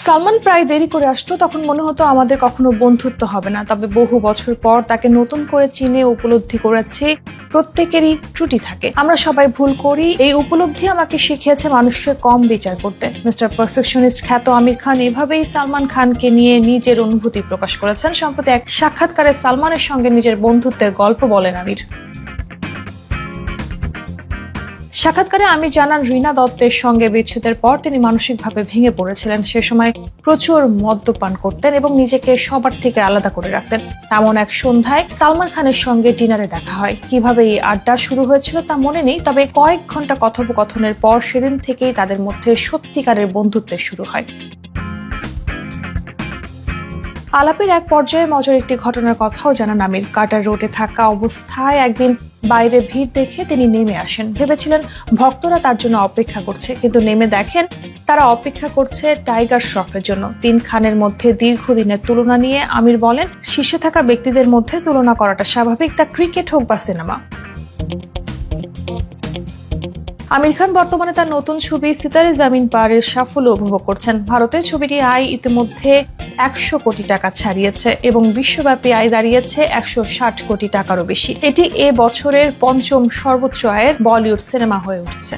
সালমান প্রায় দেরি করে আসতো, তখন মনে হতো আমাদের কখনো বন্ধুত্ব হবে না। তবে বহু বছর পর তাকে নতুন করে চিনে উপলব্ধি করেছি প্রত্যেকেরই ত্রুটি থাকে, আমরা সবাই ভুল করি। এই উপলব্ধি আমাকে শিখিয়েছে মানুষকে কম বিচার করতে। মিস্টার পারফেকশনিস্ট খ্যাত আমির খান এভাবেই সালমান খানকে নিয়ে নিজের অনুভূতি প্রকাশ করেছেন। সম্প্রতি এক সাক্ষাৎকারে সালমানের সঙ্গে নিজের বন্ধুত্বের গল্প বলেন আমির। সাক্ষাৎকারে আমির জানান, রীনা দত্তের সঙ্গে বিচ্ছেদের পর তিনি মানসিকভাবে ভেঙে পড়েছিলেন। সে সময় প্রচুর মদ্যপান করতেন এবং নিজেকে সবার থেকে আলাদা করে রাখতেন। এমন এক সন্ধ্যায় সালমান খানের সঙ্গে ডিনারে দেখা হয়। কিভাবে এই আড্ডা শুরু হয়েছিল তা মনে নেই, তবে কয়েক ঘন্টা কথোপকথনের পর সেদিন থেকেই তাদের মধ্যে সত্যিকারের বন্ধুত্বের শুরু হয়। আলাপের এক পর্যায়ে মজার একটি ঘটনার কথাও জানান আমির। কার্টার রোডে থাকা অবস্থায় একদিন বাইরে ভিড় দেখে তিনি নেমে আসেন। ভেবেছিলেন ভক্তরা তার জন্য অপেক্ষা করছে, কিন্তু নেমে দেখেন তারা অপেক্ষা করছে টাইগার শ্রফের জন্য। 3 খানের মধ্যে দীর্ঘদিনের তুলনা নিয়ে আমির বলেন, শীর্ষে থাকা ব্যক্তিদের মধ্যে তুলনা করাটা স্বাভাবিক, তা ক্রিকেট হোক বা সিনেমা। আমির খান বর্তমানে তার নতুন ছবি সিতারে জামিন পারের সাফল্য উপভোগ করছেন। ভারতে ছবিটি আয় ইতিমধ্যে 100 কোটি টাকা ছাড়িয়েছে এবং বিশ্বব্যাপী আয় দাঁড়িয়েছে 160 কোটি টাকারও বেশি। এটি এ বছরের 5ম সর্বোচ্চ আয়ের বলিউড সিনেমা হয়ে উঠেছে।